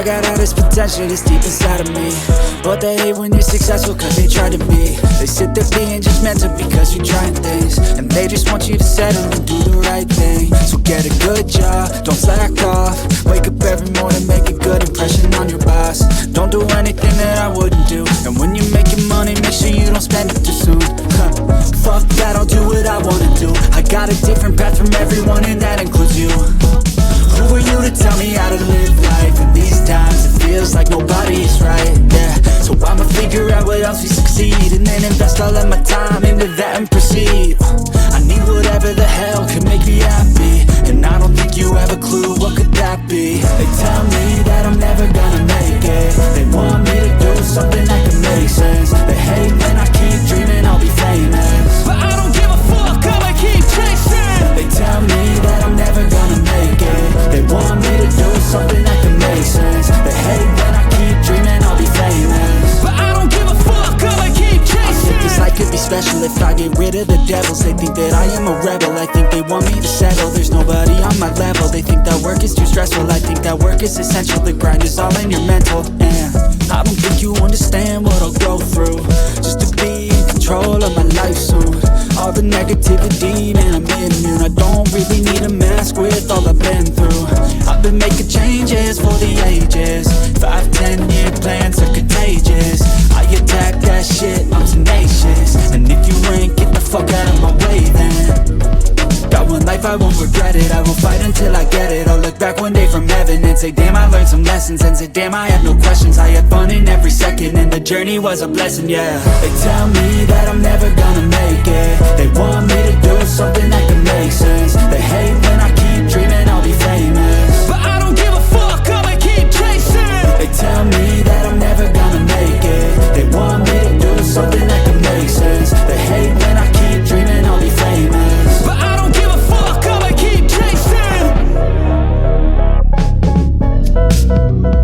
got all this potential that's deep inside of me, but they hate when you're successful cause they try to be. They sit there being judgmental because you're trying things, and they just want you to settle and do the right thing. So get a good job, don't slack off. Wake up every morning, make a good impression on your boss. Don't do anything that I wouldn't do, and when you're making money, make sure you don't spend it too soon. Fuck that, I'll do what I wanna do. I got a different path from everyone, and that includes you. Who are you to tell me how to live life? In these times it feels like nobody is right, yeah. So I'ma figure out what else we succeed, and then invest all of my time into that and proceed. I need whatever the hell can make me happy, and I don't think you have a clue what could that be. They tell me that I'm never gonna make it. They want me to do something that can make sense. They hate when I keep dreaming I'll be famous, but I don't give a fuck, I'ma keep chasing. They tell me that I'm never gonna make it. They want me to do something that can make sense. They hate when I keep dreaming I'll be famous, but I don't give a fuck, I'ma keep chasing. I think this life could be special if I get rid of the devils. They think that I am a rebel, I think they want me to settle. There's nobody on my level, they think that work is too stressful. I think that work is essential, the grind is all in your mental. And I don't think you understand what I'll go through just to be in control of my life soon. All the negativity, man, I'm immune. I don't really need a mask with all I've been through. I've been making changes for the ages. 5-10 year plans are contagious. I attack that shit, I'm tenacious. And if you ain't, get the fuck out of my way then. Got one life, I won't regret it. I will fight until I get it. I'll look back one day from heaven and say, damn, I learned some lessons. And say, damn, I had no questions. I had fun in every second, and the journey was a blessing, yeah. They tell me that I'm never gonna make it. They want me to do something that can make sense. They hate when I keep dreaming I'll be famous, but I don't give a fuck, I'ma keep chasing. They tell me that I'm never gonna make it. They want me to do something that can make sense. They hate when I keep dreaming I'll be famous, but I don't give a fuck, I'ma keep chasing. They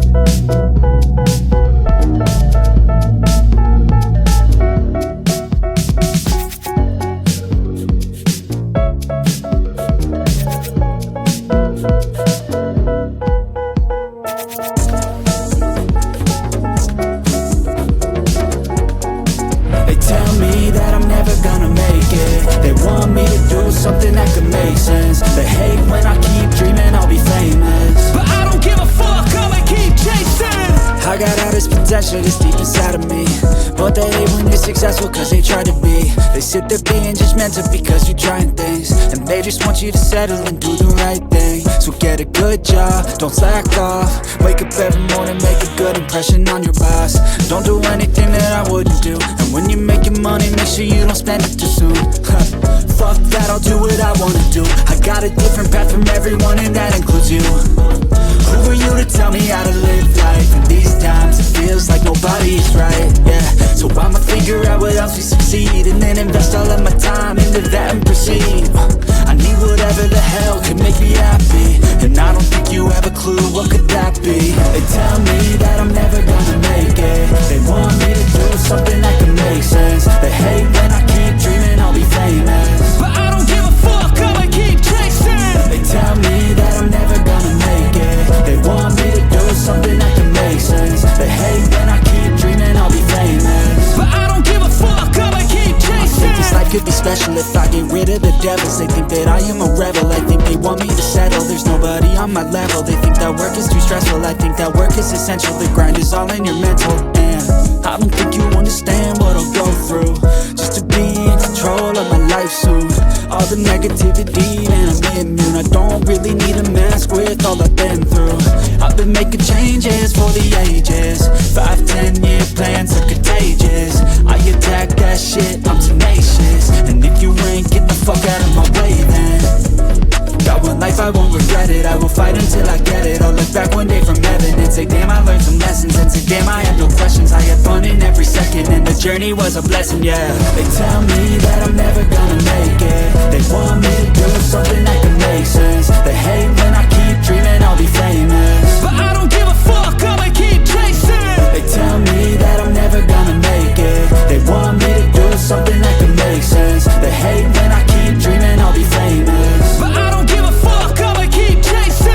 tell me that I'm never gonna make it. They want me to do something that can make sense. They hate when I keep dreaming I'll be famous, but I don't give a fuck, I'ma keep chasing. I got all this potential that's deep inside of me, but they hate when you're successful cause they try to be. They sit there being judgmental because you're trying things, and they just want you to settle and do the right thing. So get a good job, don't slack off. Wake up every morning, make a good impression on your boss. Don't do anything that I wouldn't do, and when you're making money, make sure you don't spend it too soon. Fuck that, I'll do what I wanna do. I got a different path from everyone, and that includes you. Who are you to tell me how to live life? In these times it feels like nobody is right, yeah. So I'ma figure out what else we succeed, and then invest all of my time into that and proceed. I need whatever the hell can make me happy, and I don't think you have a clue what could that be. They tell me that I'm never gonna make it. They want me to do something that can make sense. They hate when I keep dreaming I'll be famous, but I don't give a fuck, I'ma keep chasing. They tell me that I'm never gonna make it. They want me to do something that can make sense. They hate when I keep dreaming I'll be famous, but I don't give a fuck, I'ma keep chasing. I think this life could be special if I get rid of the devils. They think that I am a rebel, I think they want me to settle. There's nobody on my level, they think that work is too stressful. I think that work is essential, the grind is all in your mental. And I don't think you understand what I'll go through just to be in control of my life soon. All the negativity, man, I'm immune. I don't really need a mask with all I've been through. I've been making changes for the ages. 5-10 year plans are contagious. I attack that shit, I'm tenacious. And if you ain't, get the fuck out of my way then. Got one life, I won't regret it. I will fight until I get it. I'll look back one day from heaven and say, damn, I learned some lessons. And say, damn, I had no questions. I had fun in every second, and the journey was a blessing, yeah. They tell me that I'm never gonna make it. They want me to do something that can make sense. They hate when I keep dreaming I'll be famous, but I don't give a fuck, I'ma keep chasing. They tell me that I'm never gonna make it. They want me to do something that can make sense. They hate when I keep dreaming I'll be famous, but I don't give a fuck, I'ma keep chasing.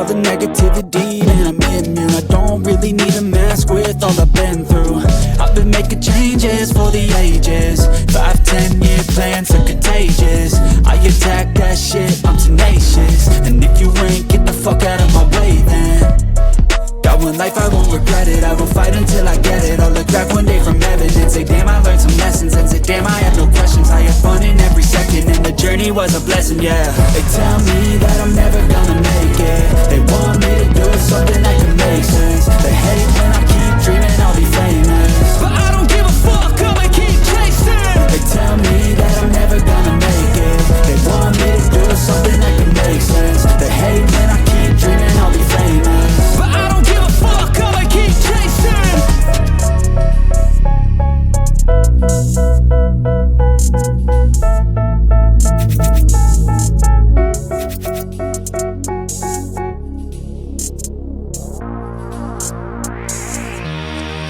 all the negativity, and I'm immune. I don't really need a mask with all I've been through. I've been making changes for the ages. 5-10 year plans are contagious. I attack that shit, I'm tenacious. And if you ain't, get the fuck out of my way then. Got one life, I won't regret it. I will fight until I get it. I'll look back one day from heaven and say, damn, I learned some lessons. And say, damn, I had no questions. I had fun in every second, and the journey was a blessing, yeah. They tell